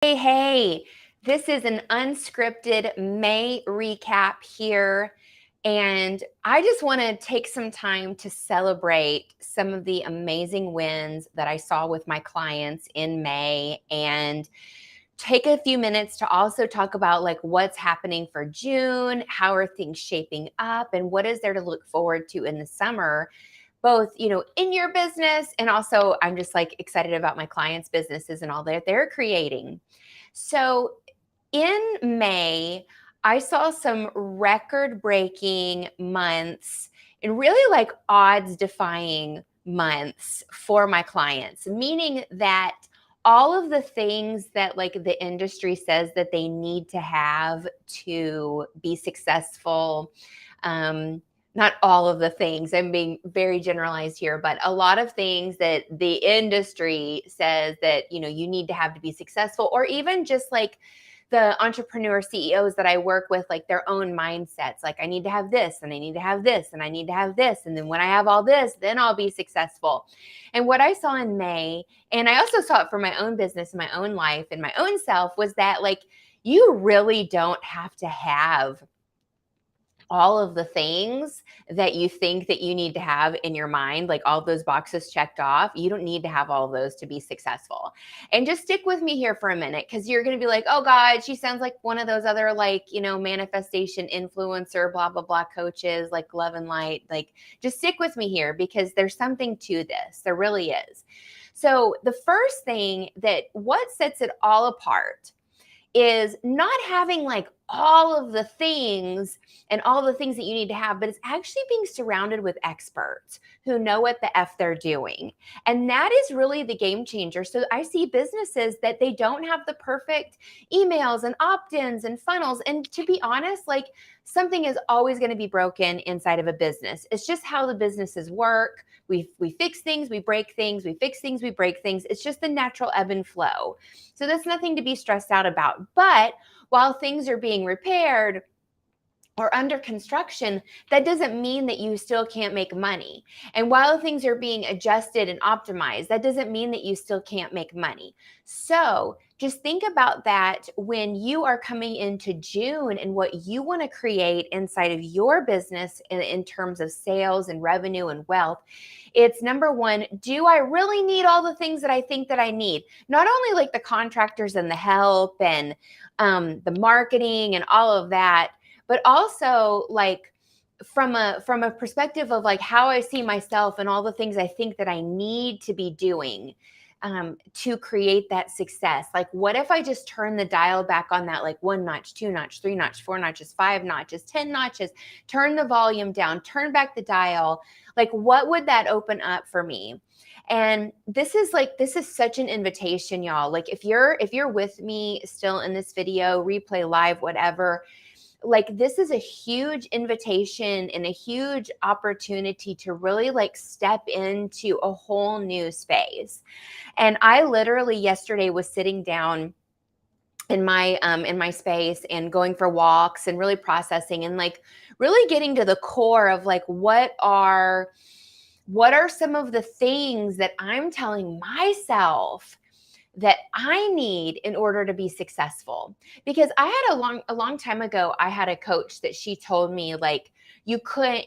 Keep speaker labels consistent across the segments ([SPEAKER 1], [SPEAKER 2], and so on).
[SPEAKER 1] Hey, this is an unscripted May recap here. And I just want to take some time to celebrate some of the amazing wins that I saw with my clients in May and take a few minutes to also talk about like what's happening for June, how are things shaping up, and what is there to look forward to in the summer, both, in your business, and also I'm just like excited about my clients' businesses and all that they're creating. So in May, I saw some record-breaking months and really like odds-defying months for my clients, meaning that all of the things that like the industry says that they need to have to be successful, not all of the things, I'm being very generalized here, but a lot of things that the industry says that, you need to have to be successful, or even just like the entrepreneur CEOs that I work with, like their own mindsets, like I need to have this and I need to have this and I need to have this. And then when I have all this, then I'll be successful. And what I saw in May, and I also saw it for my own business, my own life, and my own self, was that like, you really don't have to have all of the things that you think that you need to have in your mind, like all those boxes checked off. You don't need to have all of those to be successful. And just stick with me here for a minute, because you're going to be like, oh God, she sounds like one of those other like, manifestation influencer, blah, blah, blah coaches, like Love and Light. Like, just stick with me here because there's something to this. There really is. So the first thing that what sets it all apart is not having like all of the things and all the things that you need to have, but it's actually being surrounded with experts who know what the F they're doing. And that is really the game changer. So I see businesses that they don't have the perfect emails and opt-ins and funnels. And to be honest, like something is always going to be broken inside of a business. It's just how the businesses work. We fix things, we break things, we fix things, we break things. It's just the natural ebb and flow. So that's nothing to be stressed out about. But while things are being repaired or under construction, that doesn't mean that you still can't make money. And while things are being adjusted and optimized, that doesn't mean that you still can't make money. So just think about that when you are coming into June and what you want to create inside of your business in terms of sales and revenue and wealth. It's number one, do I really need all the things that I think that I need? Not only like the contractors and the help and the marketing and all of that, but also like from a perspective of like how I see myself and all the things I think that I need to be doing to create that success. Like, what if I just turn the dial back on that, like 1 notch, 2 notch, 3 notch, 4 notches, 5 notches, 10 notches, turn the volume down, turn back the dial. Like, what would that open up for me? And this is such an invitation, y'all. Like if you're with me still in this video, replay, live, whatever, like this is a huge invitation and a huge opportunity to really like step into a whole new space. And I literally yesterday was sitting down in my space and going for walks and really processing and like really getting to the core of like what are some of the things that I'm telling myself that I need in order to be successful. Because I had a long time ago, I had a coach that she told me like, you can't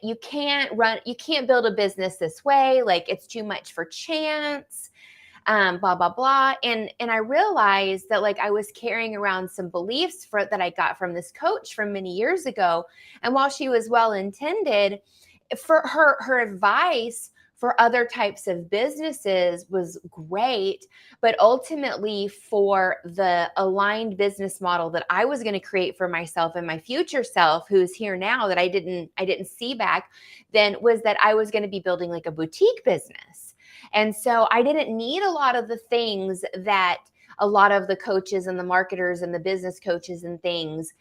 [SPEAKER 1] build a business this way. Like it's too much for chance, blah, blah, blah. And I realized that like I was carrying around some beliefs that I got from this coach from many years ago. And while she was well-intended, for her advice for other types of businesses was great, but ultimately for the aligned business model that I was going to create for myself and my future self, who's here now, that I didn't see back then, was that I was going to be building like a boutique business. And so I didn't need a lot of the things that a lot of the coaches and the marketers and the business coaches and things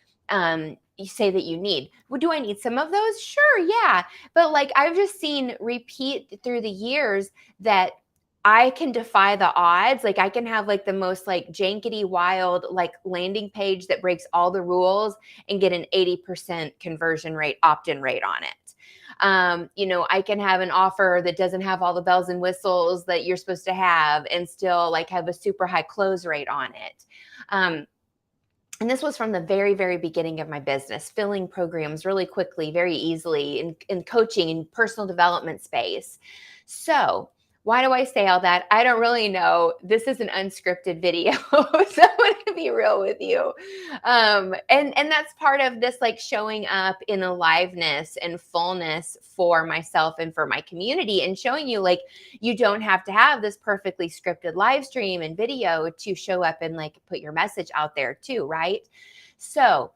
[SPEAKER 1] you say that you need. Well, do I need some of those? Sure, yeah. But like I've just seen repeat through the years that I can defy the odds. Like I can have like the most like jankety wild like landing page that breaks all the rules and get an 80% conversion rate, opt-in rate on it. I can have an offer that doesn't have all the bells and whistles that you're supposed to have and still like have a super high close rate on it. And this was from the very, very beginning of my business, filling programs really quickly, very easily in coaching and personal development space. So why do I say all that? I don't really know. This is an unscripted video, so I'm going to be real with you. And that's part of this, like showing up in aliveness and fullness for myself and for my community, and showing you like you don't have to have this perfectly scripted live stream and video to show up and like put your message out there too, right? So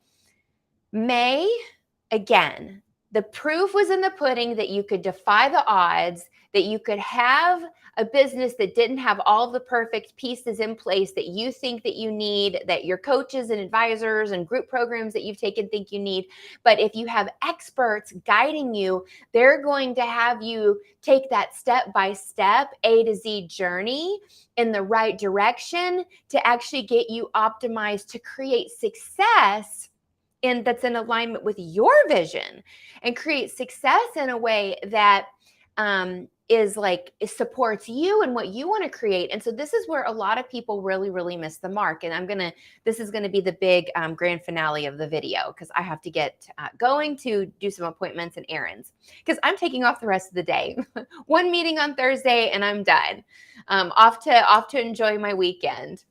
[SPEAKER 1] May, again, the proof was in the pudding that you could defy the odds, that you could have a business that didn't have all the perfect pieces in place that you think that you need, that your coaches and advisors and group programs that you've taken think you need. But if you have experts guiding you, they're going to have you take that step-by-step A to Z journey in the right direction to actually get you optimized to create success that's in alignment with your vision, and create success in a way that it supports you and what you want to create. And so this is where a lot of people really, really miss the mark. And this is going to be the big grand finale of the video, because I have to get going to do some appointments and errands, because I'm taking off the rest of the day. One meeting on Thursday and I'm done. Off to enjoy my weekend.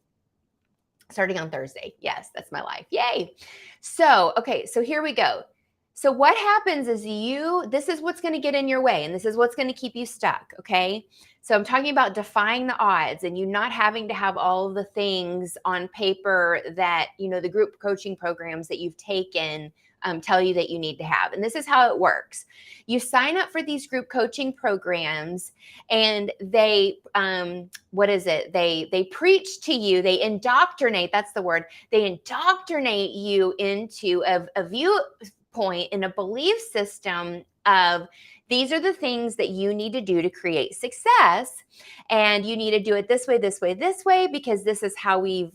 [SPEAKER 1] Starting on Thursday. Yes, that's my life. Yay. So, okay, so here we go. So what happens is this is what's going to get in your way, and this is what's going to keep you stuck, okay? So I'm talking about defying the odds and you not having to have all of the things on paper that, the group coaching programs that you've taken tell you that you need to have. And this is how it works. You sign up for these group coaching programs, and they, They preach to you, they indoctrinate, that's the word. They indoctrinate you into a viewpoint and a belief system of, these are the things that you need to do to create success, and you need to do it this way, this way, this way, because this is how we've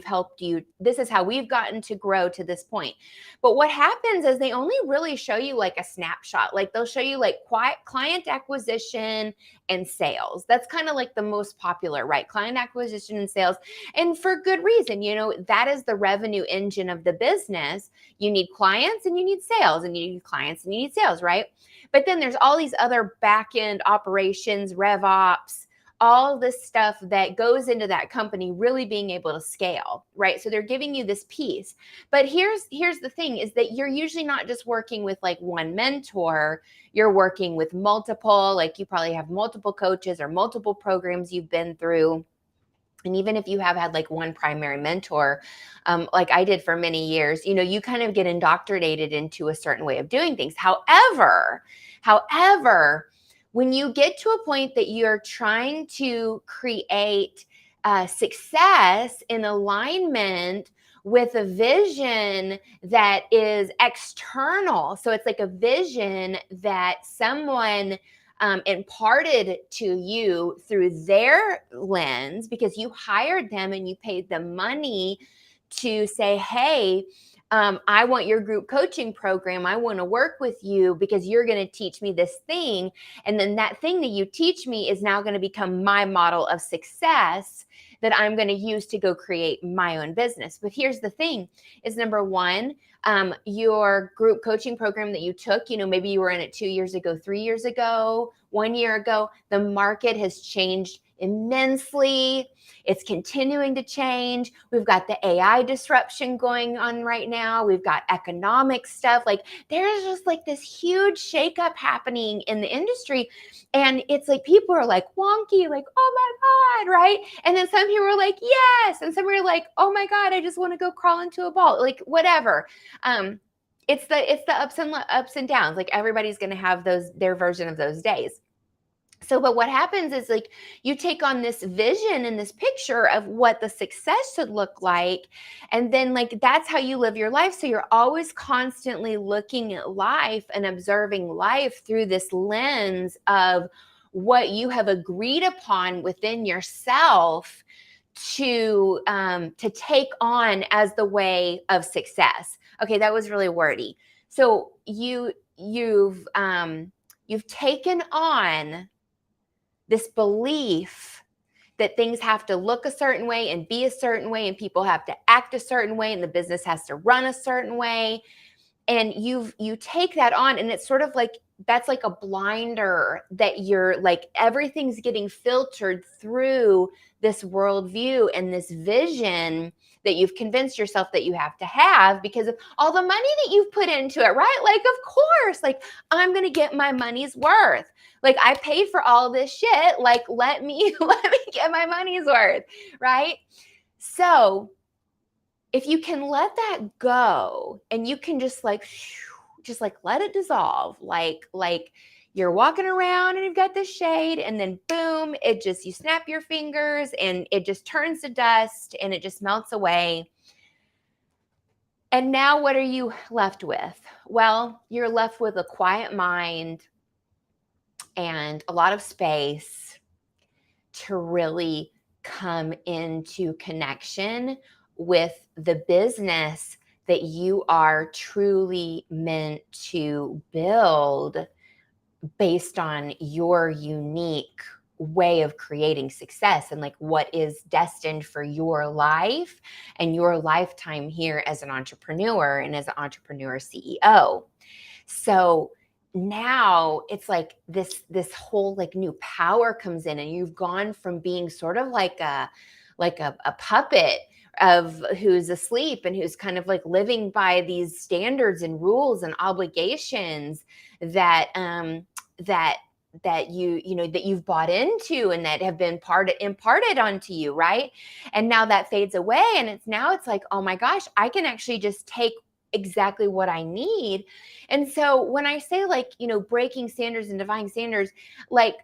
[SPEAKER 1] helped you. This is how we've gotten to grow to this point. But what happens is they only really show you like a snapshot. Like they'll show you like client acquisition and sales. That's kind of like the most popular, right? Client acquisition and sales, and for good reason. That is the revenue engine of the business. You need clients and you need sales, and you need clients and you need sales, right? But then there's all these other back-end operations, rev ops, all this stuff that goes into that company really being able to scale, right? So they're giving you this piece. But here's the thing, is that you're usually not just working with like one mentor, you're working with multiple, like you probably have multiple coaches or multiple programs you've been through. And even if you have had like one primary mentor, like I did for many years, you kind of get indoctrinated into a certain way of doing things. However, when you get to a point that you're trying to create success in alignment with a vision that is external, so it's like a vision that someone imparted to you through their lens, because you hired them and you paid them money to say, hey, I want your group coaching program. I want to work with you because you're going to teach me this thing. And then that thing that you teach me is now going to become my model of success that I'm going to use to go create my own business. But here's the thing is, number one, your group coaching program that you took, maybe you were in it 2 years ago, 3 years ago, 1 year ago, the market has changed immensely. It's continuing to change. We've got the AI disruption going on right now. We've got economic stuff. Like there's just like this huge shakeup happening in the industry. And it's like people are like wonky, like, oh my God, right? And then some people are like, yes. And some are like, oh my God, I just want to go crawl into a ball, like whatever. It's the ups and downs. Like everybody's going to have their version of those days. So, but what happens is like you take on this vision and this picture of what the success should look like. And then like, that's how you live your life. So you're always constantly looking at life and observing life through this lens of what you have agreed upon within yourself to take on as the way of success. Okay, that was really wordy. So you've taken on this belief that things have to look a certain way and be a certain way, and people have to act a certain way, and the business has to run a certain way. And you take that on, and it's sort of like, that's like a blinder that you're like, everything's getting filtered through this worldview and this vision that you've convinced yourself that you have to have because of all the money that you've put into it, right? Like, of course, like, I'm going to get my money's worth. Like, I paid for all this shit. Like, let me get my money's worth, right? So if you can let that go and you can just like let it dissolve, like you're walking around and you've got this shade, and then boom, it just, you snap your fingers and it just turns to dust and it just melts away. And now what are you left with? Well, you're left with a quiet mind and a lot of space to really come into connection with the business that you are truly meant to build based on your unique way of creating success and like what is destined for your life and your lifetime here as an entrepreneur and as an entrepreneur CEO. So now it's like this whole like new power comes in, and you've gone from being sort of like a puppet of who's asleep and who's kind of like living by these standards and rules and obligations that that you've bought into and that have been imparted onto you, right? And now that fades away, and it's like, oh my gosh, I can actually just take exactly what I need. And so when I say like, breaking standards and defying standards, like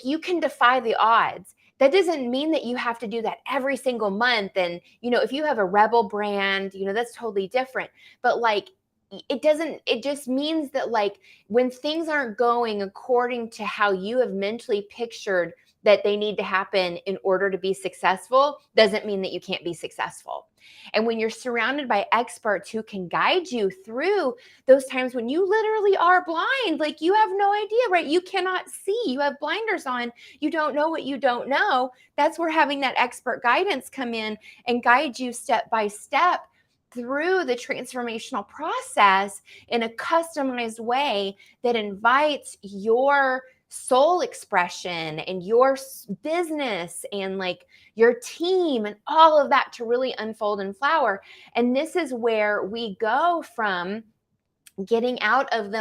[SPEAKER 1] you can defy the odds. That doesn't mean that you have to do that every single month. And, if you have a rebel brand, that's totally different. But like, it just means that like when things aren't going according to how you have mentally pictured that they need to happen in order to be successful, doesn't mean that you can't be successful. And when you're surrounded by experts who can guide you through those times when you literally are blind, like you have no idea, right? You cannot see, you have blinders on, you don't know what you don't know. That's where having that expert guidance come in and guide you step by step through the transformational process in a customized way that invites your soul expression and your business and like your team and all of that to really unfold and flower. And this is where we go from getting out of the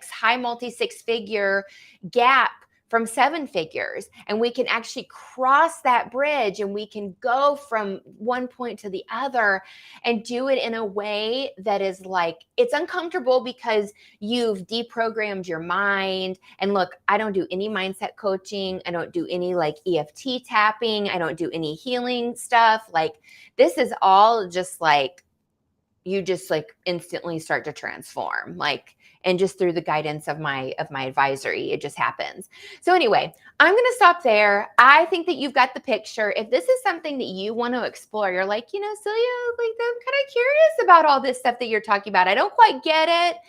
[SPEAKER 1] high multi six figure gap from seven figures. And we can actually cross that bridge, and we can go from one point to the other and do it in a way that is like, it's uncomfortable because you've deprogrammed your mind. And look, I don't do any mindset coaching. I don't do any like EFT tapping. I don't do any healing stuff. Like, this is all just like, you just like instantly start to transform, like, and just through the guidance of my advisory, it just happens. So anyway, I'm going to stop there. I think that you've got the picture. If this is something that you want to explore, you're like, Celia, like, I'm kind of curious about all this stuff that you're talking about. I don't quite get it,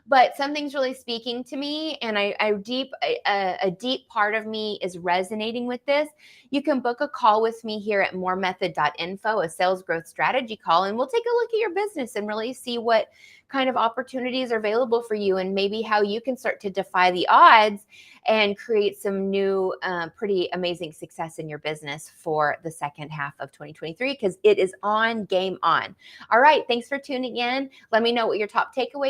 [SPEAKER 1] but something's really speaking to me, and a deep part of me is resonating with this. You can book a call with me here at moremethod.info, a sales growth strategy call, and we'll take a look at your business and really see what kind of opportunities are available for you, and maybe how you can start to defy the odds and create some new, pretty amazing success in your business for the second half of 2023, because it is on, game on. All right. Thanks for tuning in. Let me know what your top takeaways